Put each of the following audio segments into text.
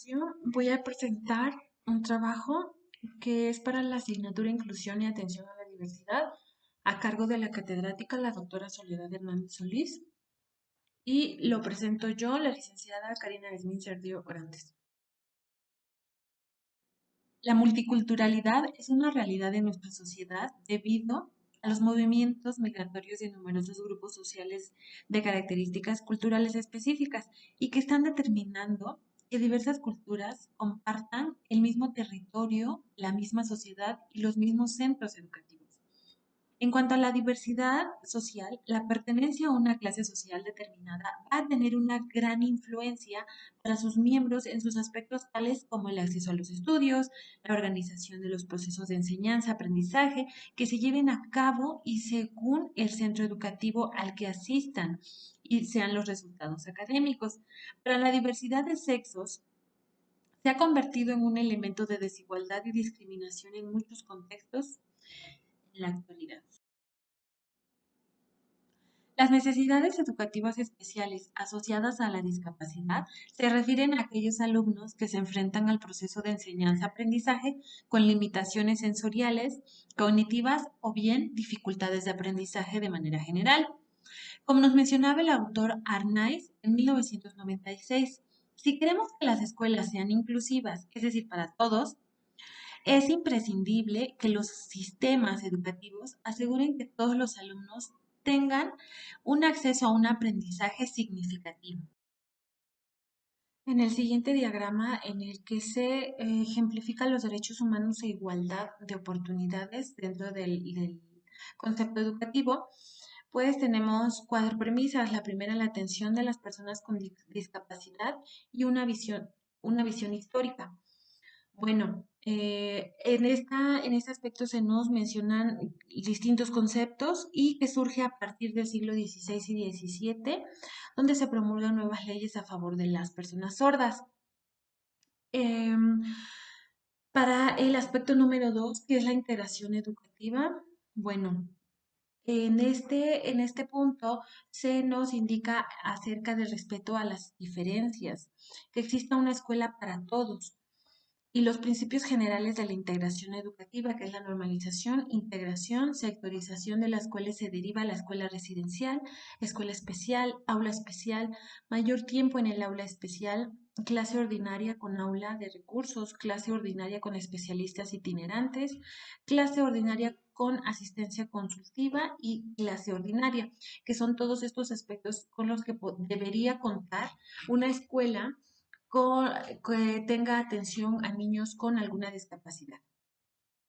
continuación voy a presentar un trabajo que es para la asignatura Inclusión y Atención a la Diversidad a cargo de la catedrática, la doctora Soledad Hernández Solís, y lo presento yo, la licenciada Karina Esmincer Dio Orantes. La multiculturalidad es una realidad de nuestra sociedad debido a los movimientos migratorios de numerosos grupos sociales de características culturales específicas y que están determinando que diversas culturas compartan el mismo territorio, la misma sociedad y los mismos centros educativos. En cuanto a la diversidad social, la pertenencia a una clase social determinada va a tener una gran influencia para sus miembros en sus aspectos tales como el acceso a los estudios, la organización de los procesos de enseñanza-aprendizaje que se lleven a cabo y según el centro educativo al que asistan y sean los resultados académicos. Para la diversidad de sexos, se ha convertido en un elemento de desigualdad y discriminación en muchos contextos en la actualidad. Las necesidades educativas especiales asociadas a la discapacidad se refieren a aquellos alumnos que se enfrentan al proceso de enseñanza-aprendizaje con limitaciones sensoriales, cognitivas o bien dificultades de aprendizaje de manera general. Como nos mencionaba el autor Arnaiz en 1996, si queremos que las escuelas sean inclusivas, es decir, para todos, es imprescindible que los sistemas educativos aseguren que todos los alumnos tengan un acceso a un aprendizaje significativo. En el siguiente diagrama, en el que se ejemplifican los derechos humanos e igualdad de oportunidades dentro del concepto educativo, pues tenemos cuatro premisas. La primera, la atención de las personas con discapacidad y una visión histórica. Bueno, en este aspecto se nos mencionan distintos conceptos y que surge a partir del siglo XVI y XVII, donde se promulgan nuevas leyes a favor de las personas sordas. Em, para el aspecto número dos, que es la integración educativa, bueno, en este punto se nos indica acerca del respeto a las diferencias, que exista una escuela para todos y los principios generales de la integración educativa, que es la normalización, integración, sectorización de las cuales se deriva la escuela residencial, escuela especial, mayor tiempo en el aula especial, clase ordinaria con aula de recursos, clase ordinaria con especialistas itinerantes, clase ordinaria con asistencia consultiva y clase ordinaria, que son todos estos aspectos con los que debería contar una escuela con, que tenga atención a niños con alguna discapacidad.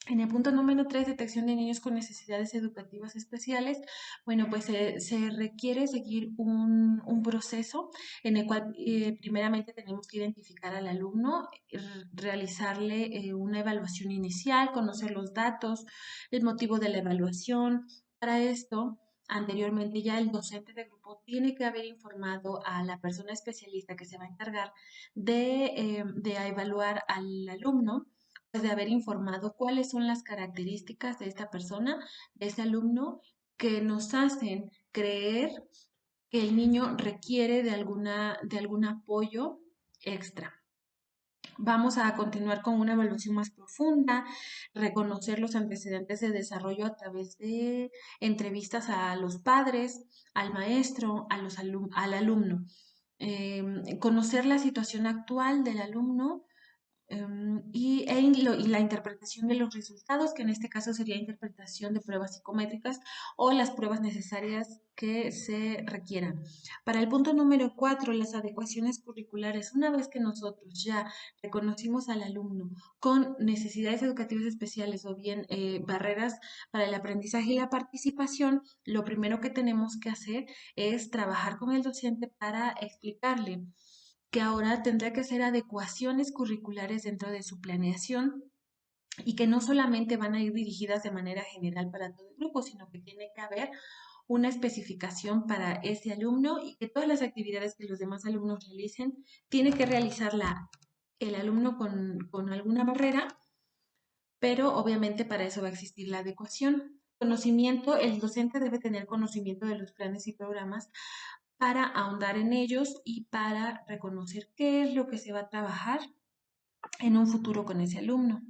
En el punto número 3, detección de niños con necesidades educativas especiales, bueno, pues se requiere seguir un proceso en el cual primeramente tenemos que identificar al alumno, realizarle una evaluación inicial, conocer los datos, el motivo de la evaluación. Para esto, anteriormente ya el docente de grupo tiene que haber informado a la persona especialista que se va a encargar de evaluar al alumno, pues de haber informado cuáles son las características de esta persona, de ese alumno, que nos hacen creer que el niño requiere de algún apoyo extra. Vamos a continuar con una evaluación más profunda, reconocer los antecedentes de desarrollo a través de entrevistas a los padres, al maestro, al alumno. Conocer la situación actual del alumno y la interpretación de los resultados, que en este caso sería interpretación de pruebas psicométricas o las pruebas necesarias que se requieran. Para el punto número 4, las adecuaciones curriculares. Una vez que nosotros ya reconocimos al alumno con necesidades educativas especiales o bien barreras para el aprendizaje y la participación, lo primero que tenemos que hacer es trabajar con el docente para explicarle que ahora tendrá que hacer adecuaciones curriculares dentro de su planeación y que no solamente van a ir dirigidas de manera general para todo el grupo, sino que tiene que haber una especificación para ese alumno y que todas las actividades que los demás alumnos realicen, tiene que realizarla el alumno con alguna barrera, pero obviamente para eso va a existir la adecuación. Conocimiento, el docente debe tener conocimiento de los planes y programas para ahondar en ellos y para reconocer qué es lo que se va a trabajar en un futuro con ese alumno.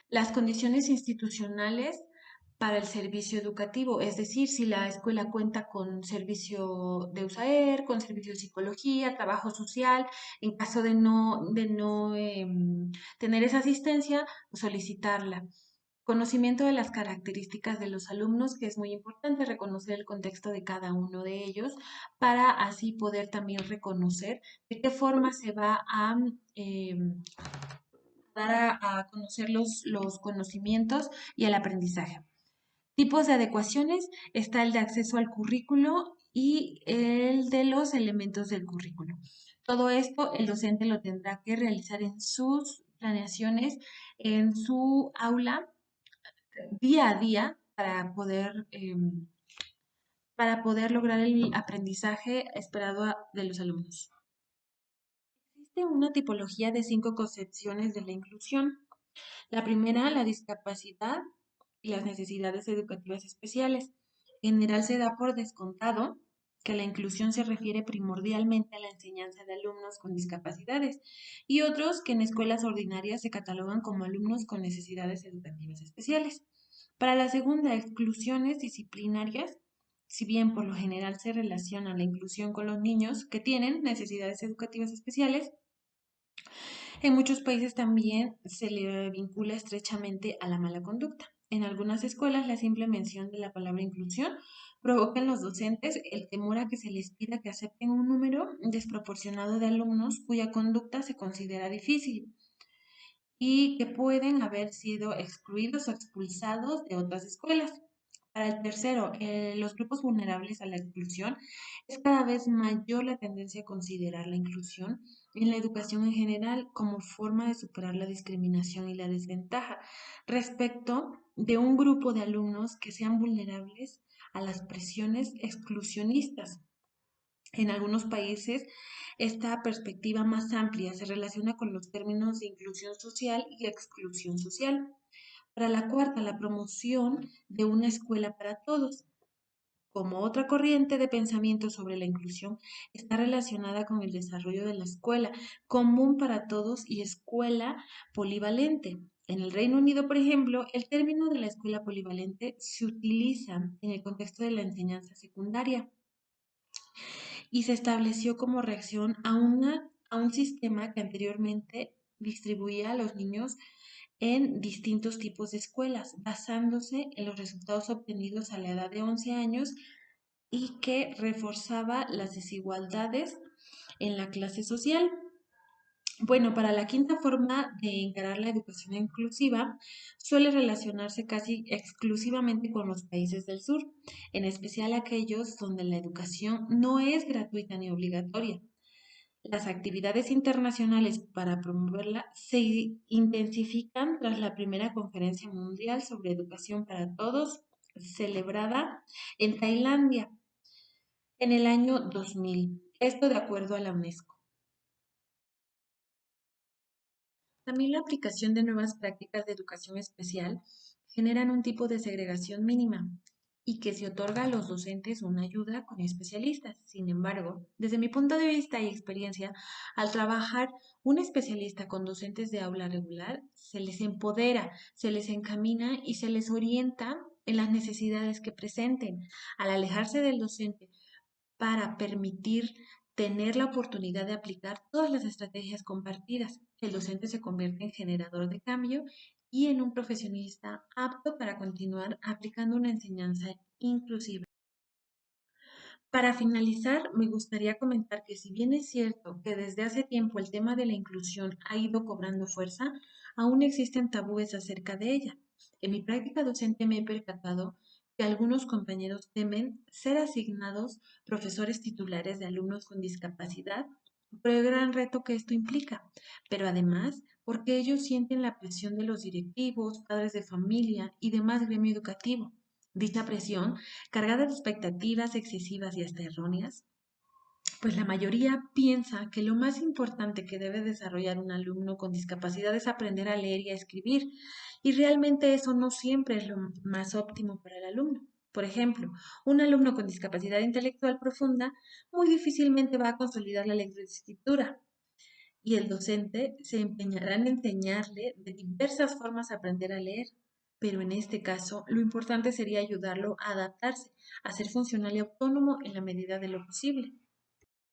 Las condiciones institucionales para el servicio educativo, es decir, si la escuela cuenta con servicio de USAER, con servicio de psicología, trabajo social, en caso de no tener esa asistencia, solicitarla. Conocimiento de las características de los alumnos, que es muy importante reconocer el contexto de cada uno de ellos para así poder también reconocer de qué forma se va a dar a conocer los conocimientos y el aprendizaje. Tipos de adecuaciones, está el de acceso al currículo y el de los elementos del currículo. Todo esto el docente lo tendrá que realizar en sus planeaciones, en su aula, día a día, para poder lograr el aprendizaje esperado de los alumnos. Existe una tipología de 5 concepciones de la inclusión. La primera, la discapacidad y las necesidades educativas especiales. En general se da por descontado que la inclusión se refiere primordialmente a la enseñanza de alumnos con discapacidades y otros que en escuelas ordinarias se catalogan como alumnos con necesidades educativas especiales. Para la segunda, exclusiones disciplinarias, si bien por lo general se relaciona la inclusión con los niños que tienen necesidades educativas especiales, en muchos países también se le vincula estrechamente a la mala conducta. En algunas escuelas, la simple mención de la palabra inclusión provoca en los docentes el temor a que se les pida que acepten un número desproporcionado de alumnos cuya conducta se considera difícil y que pueden haber sido excluidos o expulsados de otras escuelas. Para el tercero, los grupos vulnerables a la exclusión, es cada vez mayor la tendencia a considerar la inclusión en la educación en general como forma de superar la discriminación y la desventaja respecto de un grupo de alumnos que sean vulnerables a las presiones exclusionistas. En algunos países, esta perspectiva más amplia se relaciona con los términos de inclusión social y exclusión social. Para la cuarta, la promoción de una escuela para todos. Como otra corriente de pensamiento sobre la inclusión, está relacionada con el desarrollo de la escuela común para todos y escuela polivalente. En el Reino Unido, por ejemplo, el término de la escuela polivalente se utiliza en el contexto de la enseñanza secundaria y se estableció como reacción a un sistema que anteriormente distribuía a los niños en distintos tipos de escuelas, basándose en los resultados obtenidos a la edad de 11 años y que reforzaba las desigualdades en la clase social. Bueno, para la quinta forma de encarar la educación inclusiva, suele relacionarse casi exclusivamente con los países del sur, en especial aquellos donde la educación no es gratuita ni obligatoria. Las actividades internacionales para promoverla se intensifican tras la primera conferencia mundial sobre educación para todos, celebrada en Tailandia en el año 2000. Esto de acuerdo a la UNESCO. También la aplicación de nuevas prácticas de educación especial generan un tipo de segregación mínima y que se otorga a los docentes una ayuda con especialistas. Sin embargo, desde mi punto de vista y experiencia, al trabajar un especialista con docentes de aula regular, se les empodera, se les encamina y se les orienta en las necesidades que presenten. Al alejarse del docente para permitir tener la oportunidad de aplicar todas las estrategias compartidas. El docente se convierte en generador de cambio y en un profesionista apto para continuar aplicando una enseñanza inclusiva. Para finalizar, me gustaría comentar que si bien es cierto que desde hace tiempo el tema de la inclusión ha ido cobrando fuerza, aún existen tabúes acerca de ella. En mi práctica docente me he percatado que algunos compañeros temen ser asignados profesores titulares de alumnos con discapacidad por el gran reto que esto implica, pero además porque ellos sienten la presión de los directivos, padres de familia y demás gremio educativo. Dicha presión cargada de expectativas excesivas y hasta erróneas, pues la mayoría piensa que lo más importante que debe desarrollar un alumno con discapacidad es aprender a leer y a escribir, y realmente eso no siempre es lo más óptimo para el alumno. Por ejemplo, un alumno con discapacidad intelectual profunda muy difícilmente va a consolidar la lectoescritura, y el docente se empeñará en enseñarle de diversas formas a aprender a leer. Pero en este caso, lo importante sería ayudarlo a adaptarse, a ser funcional y autónomo en la medida de lo posible.